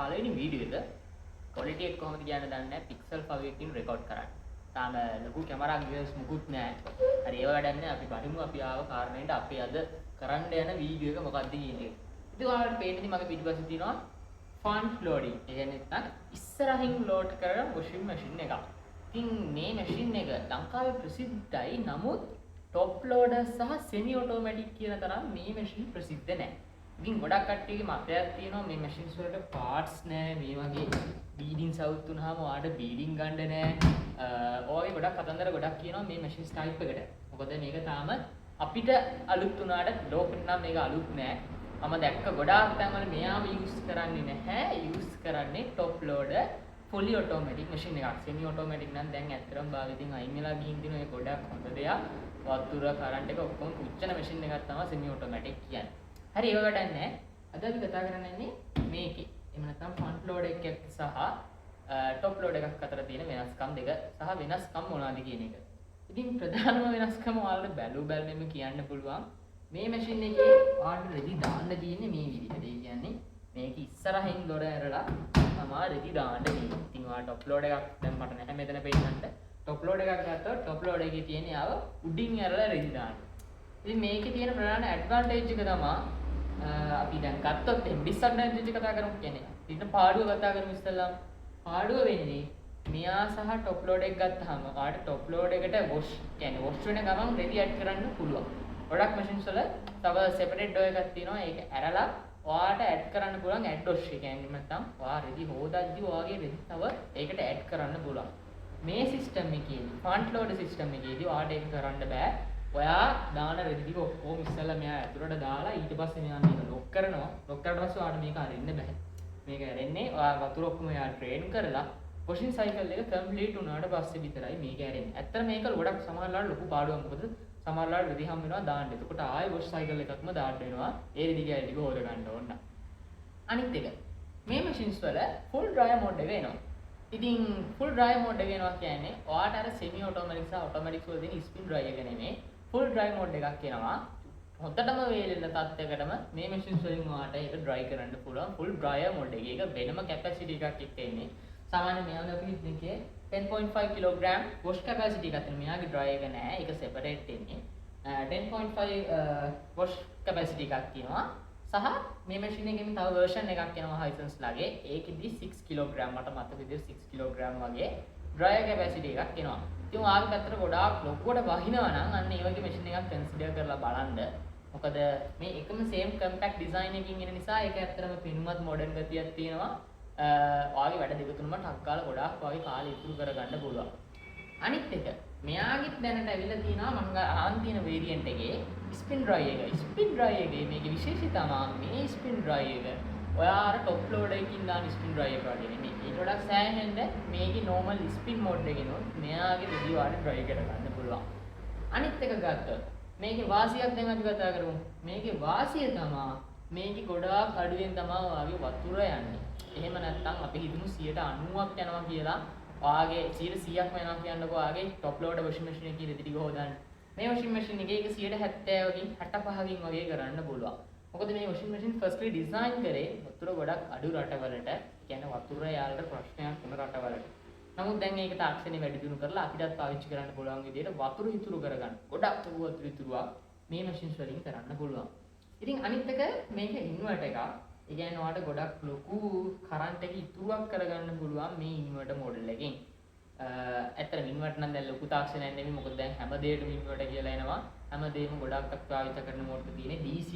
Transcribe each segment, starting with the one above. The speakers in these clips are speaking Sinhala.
පළවෙනි වීඩියෝ එක quality එක කොහොමද කියන්න දන්නේ නැහැ pixel 5 එකකින් record කරන්න. තාම ලොකු කැමරා ගියර්ස් මුකුත් නැහැ. හරි ඒව වැඩක් නැහැ. අපි බලමු අපි ආව කාරණේට අපි අද කරන්න යන වීඩියෝ එක මොකක්ද කියන එක. ඉතින් ඔයාලට පේන්නේ මගේ පිටිපස්සේ තියෙනවා front loading. ඒ කියන්නේ නැත්නම් ඉස්සරහින් load කරන washing machine එකක්. ඉතින් මේ machine එක ලංකාවේ ප්‍රසිද්ධයි. නමුත් top loader සහ semi automatic කියන තරම් මේ machine ප්‍රසිද්ධ නැහැ. ඉතින් ගොඩක් කට්ටියගේ මතයක් තියෙනවා මේ machines වලට parts නැහැ. මේ වගේ bleeding සවුත් වුණාම ඔයාලට bleeding ගන්න නැහැ. ඔයගේ ගොඩක් කතන්දර ගොඩක් කියනවා මේ machines type එකට. මොකද මේක තාම අපිට අලුත් වුණාට ලෝකෙට නම් මේක අලුත් නෑ. මම දැක්ක ගොඩාක් තැන්වල මෙයාම use කරන්නේ නැහැ. use කරන්නේ top loader fully automatic machine එකක්. semi automatic නම් දැන් ඇත්තටම භාවිතයෙන් අයින් වෙලා ගිහින් දින ඔය ගොඩක් හොඳ දෙයක්. වතුර කරන්ට් එක ඔක්කොම පුච්චන machine එකක් තමයි semi automatic කියන්නේ. හරි ඒක වැඩක් නැහැ. අද අපි කතා කරන්නේ මේකේ. එහෙම නැත්නම් front loader එකක් සහ top loader එකක් අතර තියෙන වෙනස්කම් දෙක සහ වෙනස්කම් මොනවද කියන එක. ඉතින් ප්‍රධානම වෙනස්කම ඔයාලට බැලුම් කියන්න පුළුවන් මේ මැෂින් එකේ ඔයාලට රෙදි දාන්න තියෙන්නේ මේ විදිහට. ඒ කියන්නේ මේක ඉස්සරහින් දොර ඇරලා තමයි රෙදි දාන්න තියෙන්නේ. ඉතින් ඔයාලට টপ ලෝඩ් එකක් දැන් මට නැහැ මෙතන පෙන්නන්න. টপ ලෝඩ් එකක් ගත්තොත් টপ ලෝඩ් එකේ තියෙන යාව උඩින් ඇරලා රෙදි දාන්න. ඉතින් මේකේ තියෙන ප්‍රධාන ඇඩ්වාන්ටේජ් එක තමයි අපි දැන් ගත්තොත් ඩිස්ඇඩ්වාන්ටේජ් එක කතා කරමු කියන්නේ. ඉතින් පාඩුව කතා කරමු ඉස්සෙල්ලාම. පාඩුව වෙන්නේ මෙයා සහ টপ ලෝඩ් එක ගත්තාම ඔයාලට টপ ලෝඩ් එකට wash කියන්නේ wash වෙන ගමන් රෙදි ඇඩ් කරන්න පුළුවන්. ගොඩක් machines වල තව separate door එකක් තියෙනවා. ඒක ඇරලා ඔයාලට ඇඩ් කරන්න පුළුවන් add wash. ඒ කියන්නේ නැත්නම් ඔයා රෙදි හොදද්දි ඔයාගේ රෙදි තව ඒකට ඇඩ් කරන්න පුළුවන්. මේ system එකේදී front load system එකේදී ඔයාලට ඒක කරන්න බෑ. ඔයා දාන රෙදි ටික ඔක්කොම ඉස්සෙල්ලා මෙයා ඇතුළට දාලා ඊට පස්සේ මෙයා මේක lock කරනවා. lock කරලා පස්සේ ඔයාලට මේක අරින්න බෑ. මේක ඇරෙන්නේ ඔයා වතුර ඔක්කොම එයා train කරලා washing cycle එක complete වුණාට පස්සේ විතරයි මේක ඇරෙන්නේ. ඇත්තට මේක ගොඩක් සමහරවල් ලොකු පාඩුවක්. මොකද සමහරවල් රෙදි හම් වෙනවා දාන්න. එතකොට ආයෙ wash cycle එකක්ම දාන්න වෙනවා. ඒ රෙදි කැලි ටික හොද ගන්න ඕන. අනිත් එක මේ machines වල full dryer mode එක එනවා. ඉතින් full dryer mode එක එනවා කියන්නේ ඔයාට අර semi automatic සහ automatic වල තියෙන spin dryer එක නෙමෙයි. full dryer mode එකක් එනවා. හොඳටම වේලෙන තත්යකටම මේ machines වලින් ඔයාට ඒක dry කරන්න පුළුවන්. full dryer mode එක. ඒක වෙනම capacity එකක් එක්ක එන්නේ. සාමාන්‍ය මෙයාගේ අපි ඉන්නේ 10.5 kg wash capacity එකක් තියෙනවා. මෙයාගේ dry එක නෑ. ඒක separate එන්නේ. 10.5 wash capacity එකක් තියෙනවා. සහ මේ machine එකෙන් තව version එකක් එනවා Hisense ලාගේ. ඒකෙදි 6 kg මට මතක විදිහට 6 kg වගේ dryer capacity එකක් එනවා. ඉතින් ඔයාගේ පැත්තට ගොඩාක් ලොකුවට වහිනවා නම් අන්න ඒ වගේ machine එකක් consider කරලා බලන්න. මොකද මේ එකම same compact design එකකින් එන නිසා ඒක ඇත්තටම පිනුමත් modern ගතියක් තියෙනවා. ඔයාගේ වැඩ දෙක තුනම ටක් ගාලා ගොඩාක් ඔයාගේ කාලය ඉතුරු කරගන්න පුළුවන්. අනිත් එක මෙයාගෙත් දැනට ඇවිල්ලා තියෙනවා මම අරන් තියෙන variant එකේ spin dry එක. spin dry එකේ මේකේ විශේෂිතම මේ spin dry එක ඔයා අර top load එකකින් දාන spin dry එක වගේ නෙමෙයි. ඊට වඩා සෑහෙන්න මේකේ normal spin mode එකකිනුත් මෙයාගේ රෙදි වල dry කරගන්න පුළුවන්. අනිත් එක ගත්තොත් මේකේ වාසියක් දැන් අපි කතා කරමු. මේකේ වාසිය තමයි මේකේ ගොඩාක් අඩුවෙන් තමයි ඔයාගේ වතුර යන්නේ. එහෙම නැත්නම් අපි හිතමු 90ක් යනවා කියලා. ඔයාගේ 100%ක්ම යනවා කියන්නකෝ ඔයාගේ top load washing machine එකේ රෙදි ටික හොදන්න. මේ washing machine එකේ ඒක 70%කින් 65කින් වගේ කරන්න පුළුවන්. මොකද මේ washing machine firstly design කරේ වතුර ගොඩක් අඩු රටවලට. කියන්නේ වතුර යාලට ප්‍රශ්නයක් වුණ රටවලට. නමුත් දැන් ඒක තාක්ෂණය වැඩි දියුණු කරලා අපිටත් පාවිච්චි කරන්න පුළුවන් විදිහට වතුර ඉතුරු කරගන්න. ගොඩක් වතුර ඉතුරුවක් මේ machines වලින් කරන්න පුළුවන්. ඉතින් අනිත් එක මේක ඉන්වර්ටර් එකක්. ඒ කියන්නේ ඔයාලට ගොඩක් ලොකු කරන්ට් එක ඉතුරුවක් කරගන්න පුළුවන් මේ ඉන්වර්ටර් මොඩල් එකෙන්. ඇත්තටම ඉන්වර්ටර් නම් දැන් ලොකු තාක්ෂණයක් නෙමෙයි. මොකද දැන් හැම දෙයකම ඉන්වර්ටර් කියලා එනවා. හැම දෙයක්ම ගොඩක් පාවිච්චි කරන මෝටර තියෙන්නේ DC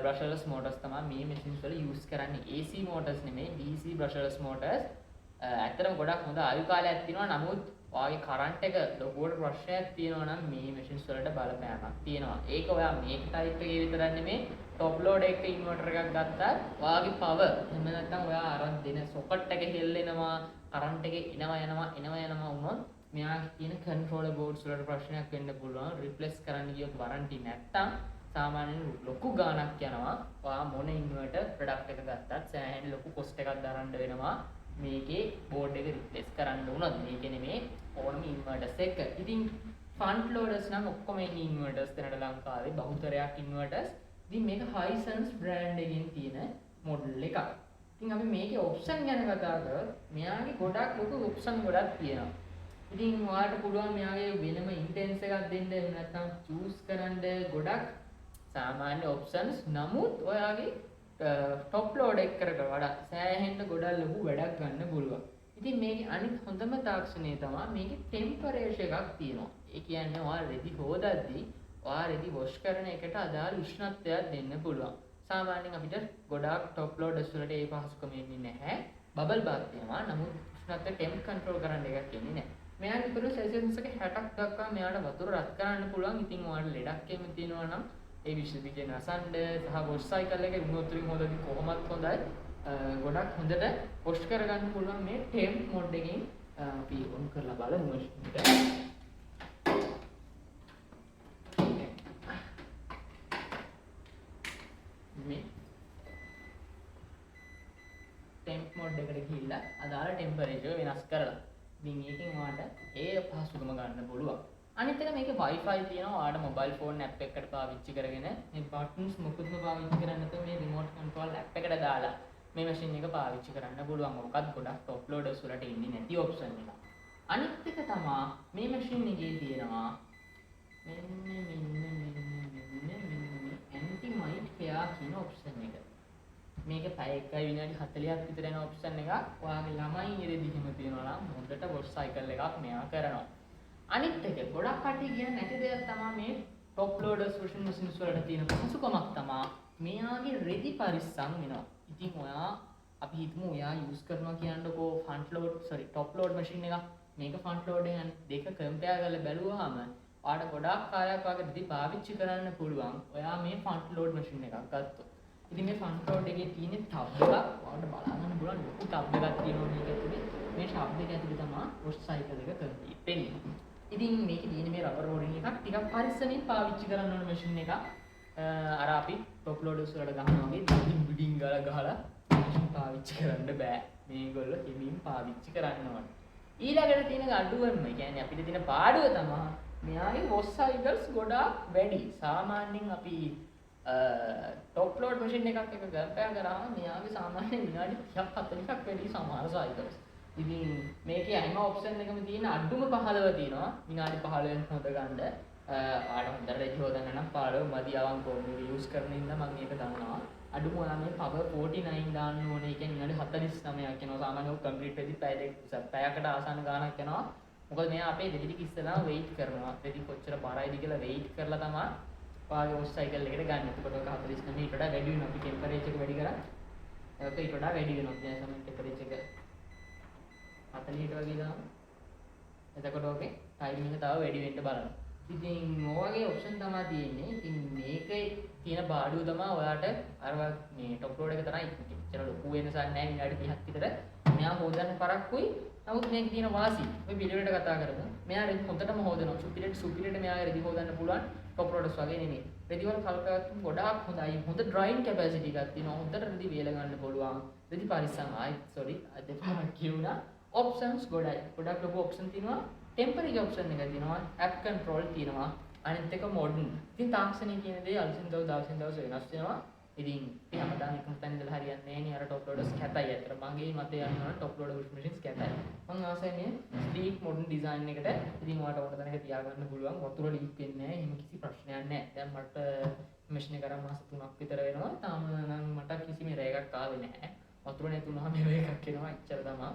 brushless motors තමයි මේ machines වල use කරන්නේ. AC motors නෙමෙයි DC brushless motors. ඇත්තටම ගොඩක් හොඳ ආයු කාලයක් තියෙනවා. නමුත් ඔයාගේ කරන්ට් එක ලොකුවට ප්‍රශ්නයක් තියෙනවා නම් මේ machines වලට බලපෑමක් තියෙනවා. ඒක ඔයා මේක type එකේ විතරක් නෙමෙයි top load එක inverter එකක් ගත්තා ඔයාගේ power එහෙම නැත්නම් ඔයා අරන් දෙන socket එක හෙල්ලෙනවා කරන්ට් එක එනවා වුණොත් මෙයාගේ තියෙන controller boards වලට ප්‍රශ්නයක් වෙන්න පුළුවන්. replace කරන්න ගියොත් warranty නැත්තම් සාමාන්‍යයෙන් ලොකු ගාණක් යනවා. ඔයා මොන inverter product එක ගත්තත් සෑහෙන ලොකු cost එකක් දරන්න වෙනවා. මේකේ board එක replace කරන්න වුණොත් මේක නෙමේ ඕනම inverters එක. ඉතින් front loaders නම් ඔක්කොම ඉන්නේ inverters දැනට ලංකාවේ බහුතරයක් inverters. ඉතින් මේක Hisense brand එකෙන් තියෙන model එකක්. ඉතින් අපි මේකේ ඔප්ෂන් ගැන කතා කරලා මෙයාගේ ගොඩක් ලොකු ඔප්ෂන් ගොඩක් තියෙනවා. ඉතින් ඔයාලට පුළුවන් මෙයාගේ වෙනම ඉන්ටෙන්ස් එකක් දෙන්න එහෙම නැත්නම් චූස් කරන්න ගොඩක් සාමාන්‍ය ඔප්ෂන්ස්. නමුත් ඔයාගේ টොප් ලෝඩ් එක කරකට වඩා සෑහෙන්න ගොඩක් ලොකු වැඩක් ගන්න පුළුවන්. ඉතින් මේකේ අනිත් හොඳම තාක්ෂණය තමයි මේකේ ටෙම්පරේචර් එකක් තියෙනවා. ඒ කියන්නේ ඔයා රෙදි හොදද්දී ඔයා රෙදි වොෂ් කරන එකට අදාළ උෂ්ණත්වයක් දෙන්න පුළුවන්. සාමාන්‍යයෙන් අපිට ගොඩාක් টොප් ලෝඩර්ස් වලට ඒ පහසුකම එන්නේ නැහැ. බබල් බාත් තියෙනවා. නමුත් උෂ්ණත්වය ටෙම්ප් කන්ට්‍රෝල් කරන්න එකක් එන්නේ නැහැ. මෙයාගේ තුරු සෙල්සියස් එක 60ක් දක්වා මෙයාට වතුර රත් කරන්න පුළුවන්. ඉතින් ඔයාලට ලෙඩක් එහෙම තියෙනවා නම් ඒ විශ්වවිද්‍යාලයේ නසන්න සහ වොෂ් සයිකල් එක විනෝත්‍රින් හොදද්දී කොහොමත් හොඳයි. ගොඩක් හොඳට වොෂ් කරගන්න පුළුවන් මේ ටෙම්ප් මොඩ් එකෙන් අපි ඔන් කරලා බලමු මැෂින් එක. මේ ටෙම්ප් මොඩ් එකට ගිහිල්ලා අදාළ ටෙම්පරේචර් වෙනස් කරලා ඉතින් ඒකෙන් ඔයාලට ඒ පහසුකම ගන්න පුළුවන්. අනිත් එක මේකේ Wi-Fi තියෙනවා. ඔයාලට මොබයිල් ෆෝන් ඇප් එකකට පාවිච්චි කරගෙන මේ බටන්ස් මොකුත්ම පාවිච්චි කරන්නේ නැතුව මේ රිමෝට් කන්ට්‍රෝල් ඇප් එකට දාලා මේ මැෂින් එක පාවිච්චි කරන්න පුළුවන්. මොකක්ද ගොඩක් টොප් ලෝඩර්ස් වලට ඉන්නේ නැති ඔප්ෂන් එක. අනිත් එක තමයි මේ මැෂින් එකේ තියෙනවා මෙන්න ඇන්ටි මයිට් කෙයා කියන ඔප්ෂන් එක. මේක පැය 1 විනාඩි 40ක් විතර යන ඔප්ෂන් එකක්. ඔයාගේ ළමයි ඉරෙදි හිම තියනවා නම් හොඳට වොෂ් සයිකල් එකක් මෙයා කරනවා. අනිත් එක ගොඩක් කට්ටිය කියන නැති දෙයක් තමයි මේ টොප් ලෝඩර්ස් වොෂින් මැෂින්ස් වලට තියෙන පහසුකමක් තමයි මෙයාගේ රෙදි පරිස්සම් වෙනවා. ඉතින් ඔයා අපි හිතමු ඔයා යූස් කරනවා කියන්නකෝ টොප් ලෝඩ් මැෂින් එකක්. මේක ෆ්‍රන්ට් ලෝඩ් එකෙන් දෙක කම්පෙයාර් කරලා බැලුවාම ඔයාලට ගොඩාක් කාලයක් වගේ රෙදි පාවිච්චි කරන්න පුළුවන්. ඔයා මේ ෆ්‍රන්ට් ලෝඩ් මැෂින් එකක් ගත්තොත්. ඉතින් මේ ෆ්‍රන්ට් ලෝඩ් එකේ තියෙන ටබ් එකක් ඔයාලට බලන්න පුළුවන්. ලොකු ටබ් එකක් තියෙනවා මේක ඇතුලේ. මේ ටබ් එක ඇතුලේ තමයි වොෂ් සයිකල් එක කරන්නේ. ඉතින් මේකේ තියෙන මේ රබර් රෝලින් එකක් ටිකක් පරිස්සමින් පාවිච්චි කරන්න ඕන මැෂින් එකක්. අර අපි টොප් ලෝඩර්ස් වලට ගන්නවා වගේ දිගින් බිඩින් ගහලා මැෂින් පාවිච්චි කරන්න බෑ. මේගොල්ලෝ හිමින් පාවිච්චි කරන්න ඕන. ඊළඟට තියෙන අඩුවම කියන්නේ අපිට තියෙන පාඩුව තමයි මෙයාගේ වොෂ් සයිකල්ස් ගොඩාක් වැඩි. සාමාන්‍යයෙන් අපි টොප් ලෝඩ් මැෂින් එකක් එක කම්පෙයාර් කරාම මෙයාගේ සාමාන්‍ය විනාඩි 30ක් 40ක් වැඩි සමහර සයිකල්ස්. ඉතින් මේකේ හැම ඔප්ෂන් එකම තියෙන අඩුම 15 තියෙනවා. විනාඩි 15න් හොද ගන්න. ආඩ හොඳට රෙදි හොදන්න නම් 15 මදි අවංකව මේක යූස් කරන ඉන්න මම මේක දන්නවා. අඩුම ඔයා මේ power 49 දාන්න ඕනේ. ඒ කියන්නේ විනාඩි 49ක් යනවා. සාමාන්‍යව කම්ප්ලීට් වෙදි පැයකට ආසන්න ගාණක් යනවා. මොකද මෙයා අපේ රෙදි ටික ඉස්සෙල්ලා වෙයිට් කරනවා. රෙදි කොච්චර බරයිද කියලා වෙයිට් කරලා තමයි ඔයාගේ වොෂ් සයිකල් එකට ගන්න. එතකොට ඔක 49 ඊට වඩා වැඩි වෙනවා. අපි ටෙම්පරේචර් එක වැඩි කරා. ඒක ඊට වඩා වැඩි වෙනවා. දැන් සමහර ටෙම්පරේචර් එක 40ට වගේ දාමු. එතකොට ඔකේ ටයිම් එක තව වැඩි වෙන්න බලන්න. ඉතින් ඔයගේ ඔප්ෂන් තමයි තියෙන්නේ. ඉතින් මේකේ තියෙන බාඩුව තමයි ඔයාට අර මේ টොප් ලෝඩ් එක තරයි ඉතන ලොකු වෙනසක් නැහැ. විනාඩි 30ක් විතර මෙයා හොදන්න පරක්කුයි. නමුත් මේකේ තියෙන වාසි ඔය පිළිවෙලට කතා කරමු. මෙයා රෙදි හොඳටම හොදනවා. සුපිරියට මෙයාගේ රෙදි හොදන්න පුළුවන්. টොප් ලෝඩර්ස් වගේ නෙමෙයි. රෙදි වල කල්පයක් ගොඩාක් හොඳයි. හොඳ ඩ්‍රයින් කැපැසිටි එකක් තියෙනවා. හොඳට රෙදි වේල ගන්න පුළුවන්. රෙදි පරිස්සම් දෙපාරක් කියුණා. ඔප්ෂන්ස් ගොඩක් ලොකු ඔප්ෂන් තියෙනවා. ටෙම්පරේචර් ඔප්ෂන් එක තියෙනවා. ඇප් කන්ට්‍රෝල් තියෙනවා. අනිත් එක මොඩර්න්. ඉතින් තාක්ෂණය කියන දේ අලුතින් දවස් වෙනස් වෙනවා. ඉතින් අපි හැමදාම එකම තැන ඉඳලා හරියන්නේ නැහැ නේ. අර টොප් ලෝඩර්ස් කැතයි. අතර මගේ මතය යනවා টොප් ලෝඩර් වොෂ් මැෂින්ස් කැතයි. මම ආසයි මේ ස්ලීක් මොඩර්න් ඩිසයින් එකට. ඉතින් ඔයාලට ඕන තැනක තියාගන්න පුළුවන්. වතුර ලීක් වෙන්නේ නැහැ. එහෙම කිසි ප්‍රශ්නයක් නැහැ. දැන් මට මැෂින් එක අරන් මාස 3ක් විතර වෙනවා. තාම නම් මට කිසිම රේගයක් ආවේ නැහැ. වතුර නැතුනම රේගයක් එනවා. එච්චර තමයි.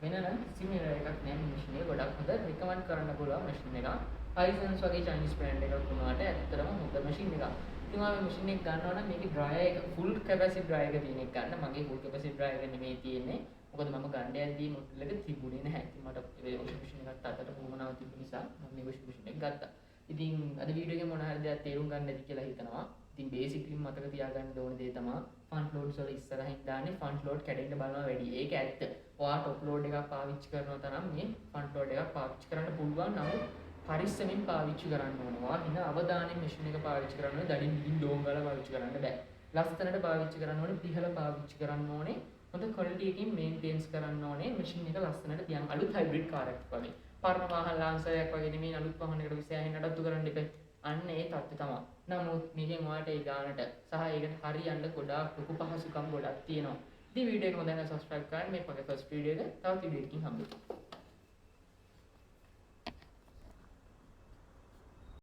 වෙනනම් සිමිලර් එකක් නෑ මැෂින් එක. ගොඩක් හොඳ රිකමන්ඩ් කරන්න පුළුවන් මැෂින් එකක්. Hisense වගේ චයිනීස් බ්‍රෑන්ඩ් එකක් වුණාට ඇත්තටම හොඳ මැෂින් එකක්. ඉතින් ඔයාලා මැෂින් එක ගන්නවා නම් මේකේ ඩ්‍රයර් එක ෆුල් කැපැසිටි ඩ්‍රයර් එක තියෙන එක ගන්න. මගේ ෆුල් කැපැසිටි ඩ්‍රයර් එක නෙමෙයි තියෙන්නේ. මොකද මම ගන්න යද්දී මොඩල් එක තිබුණේ නැහැ. ඉතින් මට ඒ වොෂින් මැෂින් එකත් අතට වුණාව තිබුණ නිසා මම මේ වොෂින් මැෂින් එක ගත්තා. ඉතින් අද වීඩියෝ එකේ මොන හරි දෙයක් තේරුම් ගන්න ඇති කියලා හිතනවා. ඉතින් බේසික්ලි මතක තියාගන්න ඕන දේ තමයි ෆ්‍රන්ට් ලෝඩ්ස් වල ඉස්සරහින් දාන්නේ ෆ්‍රන්ට් ලෝඩ් කැඩෙන්න බලනවා වැඩි. ඒක ඇත්ත. ඔයා টොප් ලෝඩ් එකක් පාවිච්චි කරනවා තරම් මේ ෆ්‍රන්ට් ලෝඩ් එකක් පාවිච්චි කරන්න පුළුවන්. නමුත් පරිස්සමින් පාවිච්චි කරන්න ඕනවා. හින අවධානයෙන් මැෂින් එක පාවිච්චි කරන්න ඕනේ. දඩින් දිගින් ඩෝන් ගාලා පාවිච්චි කරන්න බෑ. ලස්සනට පාවිච්චි කරන්න ඕනේ. පිහලා පාවිච්චි කරන්න ඕනේ. හොඳ ක්වොලිටි එකකින් මේන්ටේන්ස් කරන්න ඕනේ. මැෂින් එක ලස්සනට තියන් අලුත් හයිබ්‍රිඩ් කාර් එකක් වගේ. පරණ වාහන ලාන්සරයක් වගේ නෙමෙයි අලුත් වාහනයකට විසයන් නඩත්තු කරන්න එපා. අන්න ඒ තත්ත්වය තමයි. නමුත් මේකෙන් ඔයාලට ඒ ගානට සහ ඒකට හරියන්න ගොඩාක් ලොකු පහසුකම් ගොඩක් තියෙනවා. ඉතින් වීඩියෝ එක හොඳ නම් subscribe කරන්න. මේක මගේ first video එක. තවත් වීඩියෝ එකකින් හම්බෙමු.